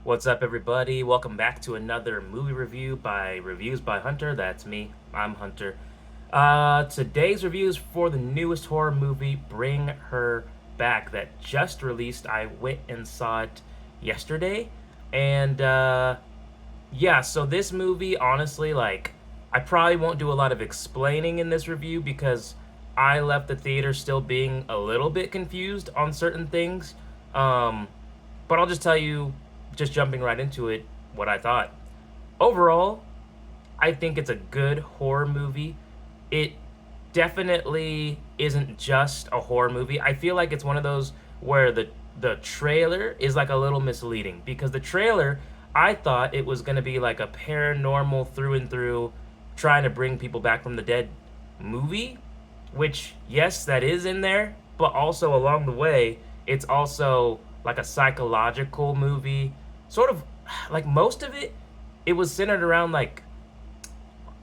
What's up, everybody? Welcome back to another movie review by Reviews by Hunter. That's me. I'm Hunter. Today's review is for the newest horror movie, Bring Her Back, that just released. I went and saw it yesterday, and yeah. So this movie, honestly, I probably won't do a lot of explaining in this review because I left the theater still being a little bit confused on certain things. Um, but I'll just tell you, just jumping right into it, what I thought. Overall, I think it's a good horror movie. It definitely isn't just a horror movie. I feel like it's one of those where the trailer is like a little misleading because the trailer, I thought it was going to be like a paranormal through and through, trying to bring people back from the dead movie, which yes, that is in there, but also along the way, it's also like a psychological movie. Sort of like most of it, it was centered around like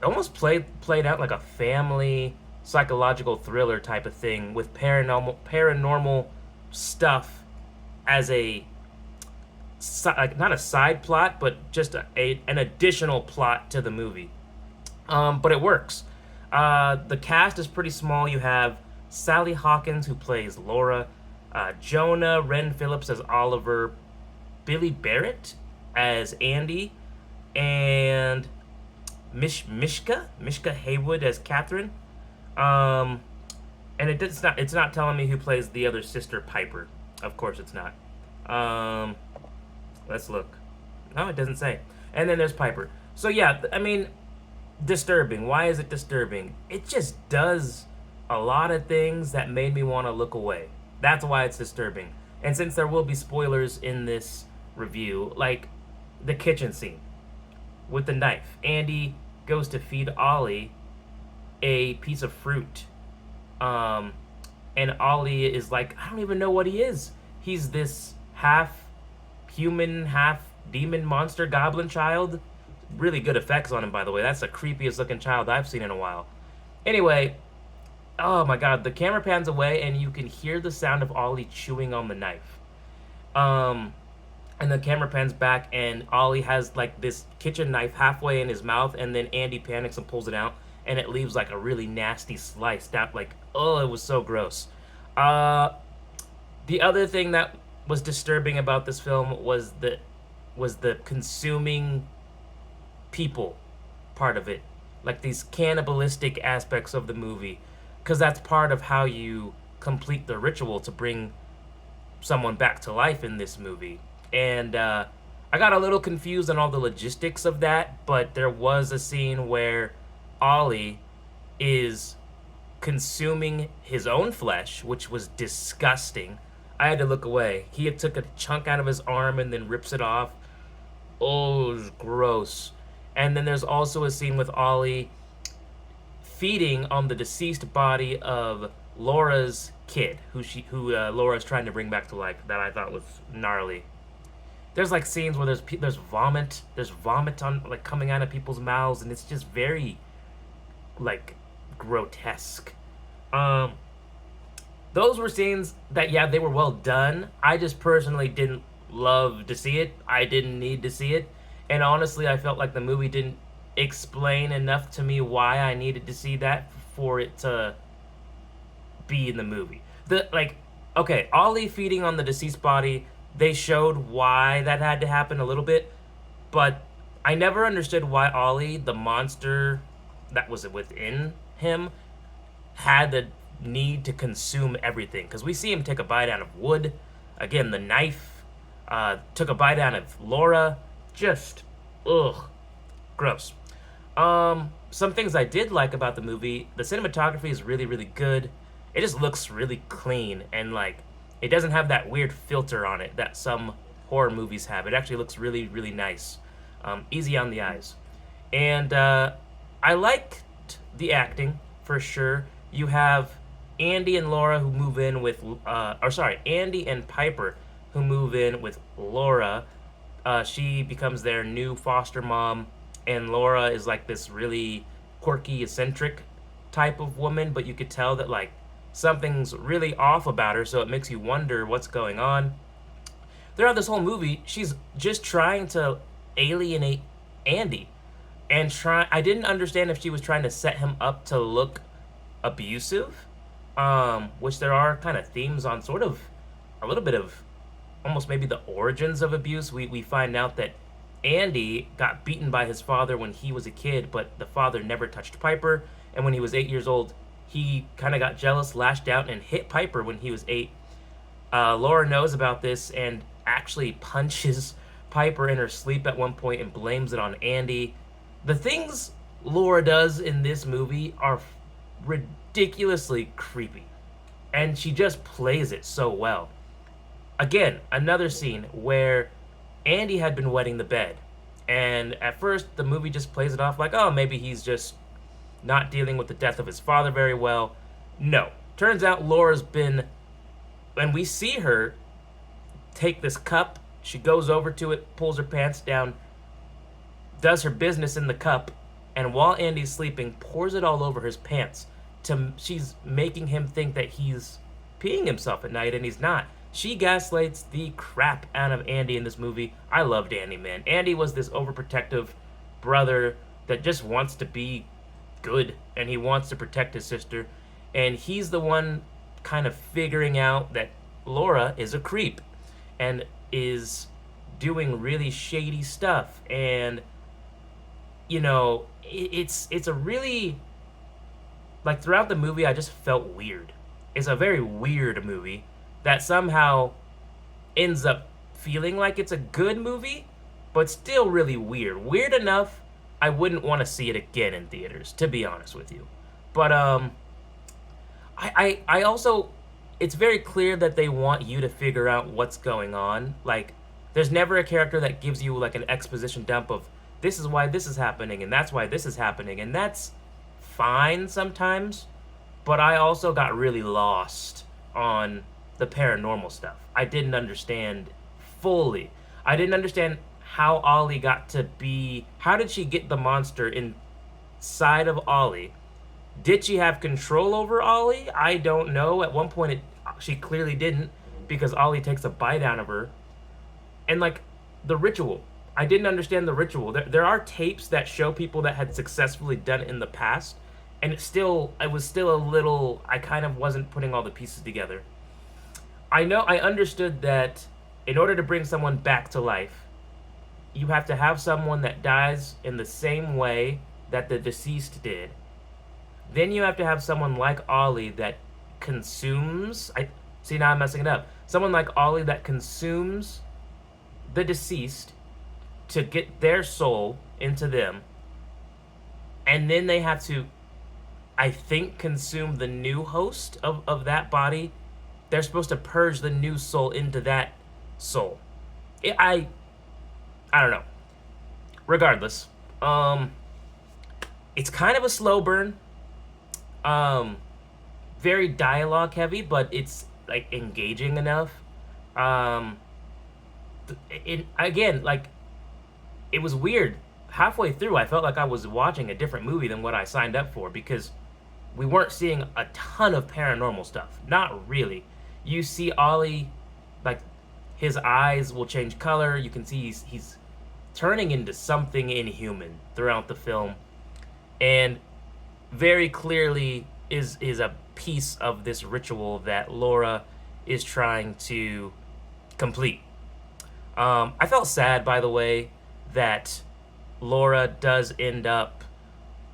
almost played out like a family psychological thriller type of thing with paranormal stuff as a like not a side plot but just an additional plot to the movie. But it works. The cast is pretty small. You have Sally Hawkins, who plays Laura, Jonah Ren Phillips as Oliver, Billy Barrett as Andy, and Mishka Haywood as Catherine. Um, and it's not telling me who plays the other sister, Piper. Of course, it's not. Um, let's look. No, it doesn't say. And then there's Piper. So yeah, I mean, disturbing. Why is it disturbing? It just does a lot of things that made me want to look away. That's why it's disturbing. And since there will be spoilers in this review, like the kitchen scene with the knife, Andy goes to feed Ollie a piece of fruit. Um, and Ollie is like, I don't even know what he is. He's this half human, half demon monster goblin child. Really good effects on him, by the way. That's the creepiest looking child I've seen in a while. Anyway, oh my god, the camera pans away and you can hear the sound of Ollie chewing on the knife. Um, and the camera pans back and Ollie has like this kitchen knife halfway in his mouth, and then Andy panics and pulls it out, and it leaves like a really nasty slice. That like, oh, it was so gross. Uh, the other thing that was disturbing about this film was the consuming people part of it, like these cannibalistic aspects of the movie, because that's part of how you complete the ritual to bring someone back to life in this movie. And I got a little confused on all the logistics of that, but there was a scene where Ollie is consuming his own flesh, which was disgusting. I had to look away. He had took a chunk out of his arm and then rips it off. Oh, it was gross. And then there's also a scene with Ollie feeding on the deceased body of Laura's kid, who Laura's trying to bring back to life. That I thought was gnarly. There's like scenes where there's vomit on like coming out of people's mouths, and it's just very like grotesque. Um, those were scenes that, yeah, they were well done. I just personally didn't love to see it. I didn't need to see it. And honestly, I felt like the movie didn't explain enough to me why I needed to see that for it to be in the movie. The like okay, Ollie feeding on the deceased body, they showed why that had to happen a little bit, but I never understood why Ollie, the monster that was within him, had the need to consume everything. Because we see him take a bite out of wood. Again, the knife. Took a bite out of Laura. Just, ugh, gross. Some things I did like about the movie: the cinematography is really, really good. It just looks really clean, and like it doesn't have that weird filter on it that some horror movies have. It actually looks really, really nice. Easy on the eyes. And I liked the acting for sure. You have Andy and Laura who move in with, or sorry, Andy and Piper who move in with Laura. She becomes their new foster mom, and Laura is like this really quirky, eccentric type of woman, but you could tell that like something's really off about her, so it makes you wonder what's going on. throughout this whole movie, she's just trying to alienate Andy. And I didn't understand if she was trying to set him up to look abusive, which there are kind of themes on, sort of a little bit of almost maybe the origins of abuse. We find out that Andy got beaten by his father when he was a kid, but the father never touched Piper. And when he was 8 years old, he kind of got jealous, lashed out, and hit Piper when he was 8. Laura knows about this and actually punches Piper in her sleep at one point and blames it on Andy. The things Laura does in this movie are ridiculously creepy, and she just plays it so well. Again, another scene where Andy had been wetting the bed, and at first the movie just plays it off like, oh, maybe he's just not dealing with the death of his father very well. No. Turns out Laura's been, and we see her take this cup, she goes over to it, pulls her pants down, does her business in the cup, and while Andy's sleeping, pours it all over his pants. She's making him think that he's peeing himself at night, and he's not. She gaslights the crap out of Andy in this movie. I loved Andy, man. Andy was this overprotective brother that just wants to be good, and he wants to protect his sister, and he's the one kind of figuring out that Laura is a creep and is doing really shady stuff. And you know, it's a really, like, throughout the movie I just felt weird. It's a very weird movie that somehow ends up feeling like it's a good movie, but still really weird. Weird enough I wouldn't want to see it again in theaters, to be honest with you. But I also, it's very clear that they want you to figure out what's going on. Like, there's never a character that gives you like an exposition dump of this is why this is happening and that's why this is happening, and that's fine sometimes. But I also got really lost on the paranormal stuff. I didn't understand fully. I didn't understand how Ollie got to be. How did she get the monster inside of Ollie? Did she have control over Ollie? I don't know. At one point, she clearly didn't, because Ollie takes a bite out of her. And like the ritual, I didn't understand the ritual. There are tapes that show people that had successfully done it in the past, and it was still a little. I kind of wasn't putting all the pieces together. I understood that in order to bring someone back to life, you have to have someone that dies in the same way that the deceased did. Then you have to have someone like Ollie that consumes. See, now I'm messing it up. Someone like Ollie that consumes the deceased to get their soul into them. And then they have to, I think, consume the new host of that body. They're supposed to purge the new soul into that soul. I don't know. Regardless, it's kind of a slow burn. Very dialogue heavy, but it's like engaging enough. Again, like, it was weird. Halfway through, I felt like I was watching a different movie than what I signed up for, because we weren't seeing a ton of paranormal stuff. Not really. You see Ollie, like, his eyes will change color. You can see he's turning into something inhuman throughout the film, and very clearly is a piece of this ritual that Laura is trying to complete. I felt sad, by the way, that Laura does end up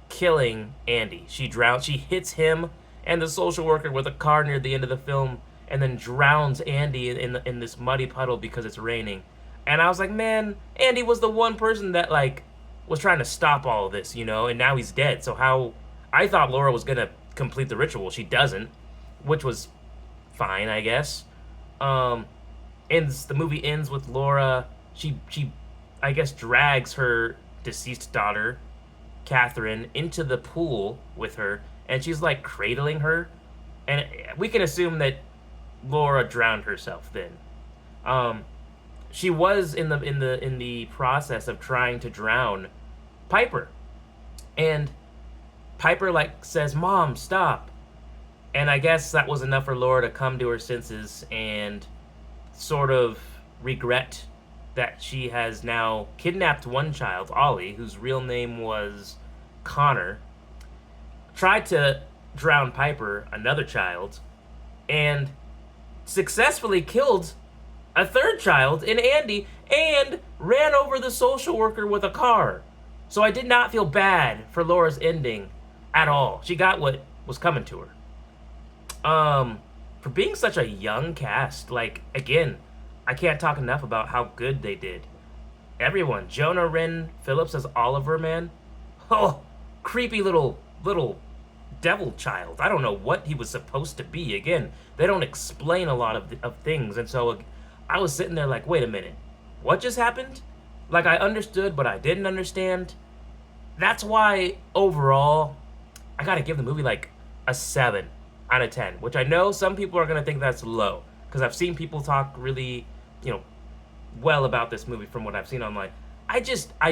killing Andy. She hits him and the social worker with a car near the end of the film, and then drowns Andy in this muddy puddle because it's raining. And I was like, man, Andy was the one person that, like, was trying to stop all of this, and now he's dead. So how... I thought Laura was gonna complete the ritual. She doesn't, which was fine, I guess. The movie ends with Laura. She I guess drags her deceased daughter, Catherine, into the pool with her, and she's like cradling her. And we can assume that Laura drowned herself then. She was in the process of trying to drown Piper, and Piper like says, "Mom, stop." And I guess that was enough for Laura to come to her senses and sort of regret that she has now kidnapped one child, Ollie, whose real name was Connor, tried to drown Piper, another child, and successfully killed a third child in Andy, and ran over the social worker with a car. So I did not feel bad for Laura's ending at all. She got what was coming to her. For being such a young cast, like, again, I can't talk enough about how good they did. Everyone, Jonah Ren Phillips as Oliver, man. Oh, creepy little devil child. I don't know what he was supposed to be. Again, they don't explain a lot of things, and so I was sitting there like, wait a minute, what just happened? Like, I understood, but I didn't understand. That's why overall, I gotta give the movie like a 7 out of 10, which I know some people are gonna think that's low, because I've seen people talk really, well about this movie from what I've seen online. I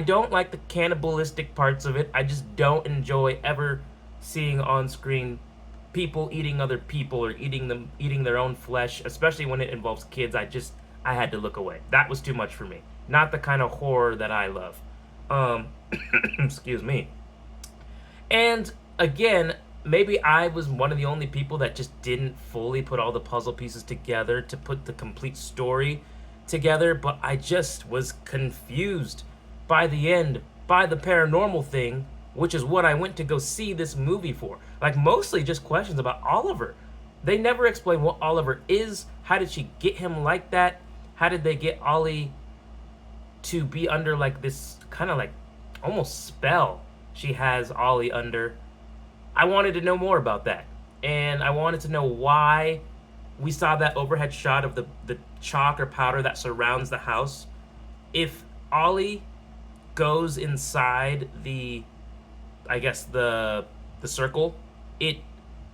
don't like the cannibalistic parts of it. I just don't enjoy ever seeing on screen people eating other people or eating their own flesh, especially when it involves kids. I had to look away. That was too much for me. Not the kind of horror that I love. Excuse me. And again, maybe I was one of the only people that just didn't fully put all the puzzle pieces together to put the complete story together, but I just was confused by the end, by the paranormal thing, which is what I went to go see this movie for. Like, mostly just questions about Oliver. They never explain what Oliver is. How did she get him like that? How did they get Ollie to be under like this kind of like almost spell she has Ollie under? I wanted to know more about that. And I wanted to know why we saw that overhead shot of the chalk or powder that surrounds the house. If Ollie goes inside the circle, it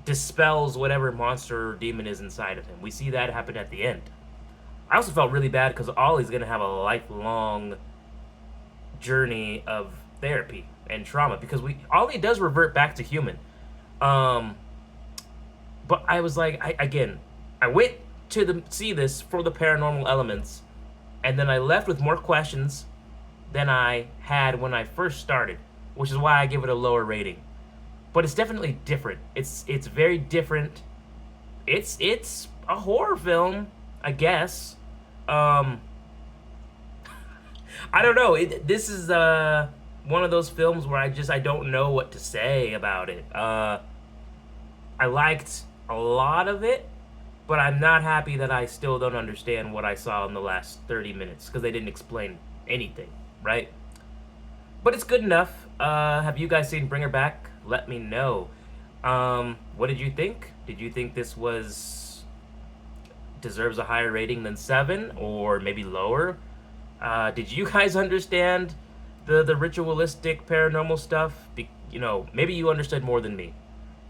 dispels whatever monster or demon is inside of him. We see that happen at the end. I also felt really bad because Ollie's going to have a lifelong journey of therapy and trauma, because Ollie does revert back to human. But I was like, I went to see this for the paranormal elements, and then I left with more questions than I had when I first started, which is why I give it a lower rating. But it's definitely different. It's very different. It's a horror film, I guess. I don't know. This is one of those films where I don't know what to say about it. I liked a lot of it, but I'm not happy that I still don't understand what I saw in the last 30 minutes, because they didn't explain anything, right? But it's good enough. Have you guys seen Bring Her Back? Let me know. What did you think? Did you think this deserves a higher rating than 7, or maybe lower? Did you guys understand the ritualistic paranormal stuff? Maybe you understood more than me.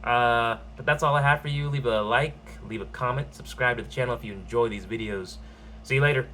But that's all I have for you. Leave a like, leave a comment, subscribe to the channel if you enjoy these videos. See you later.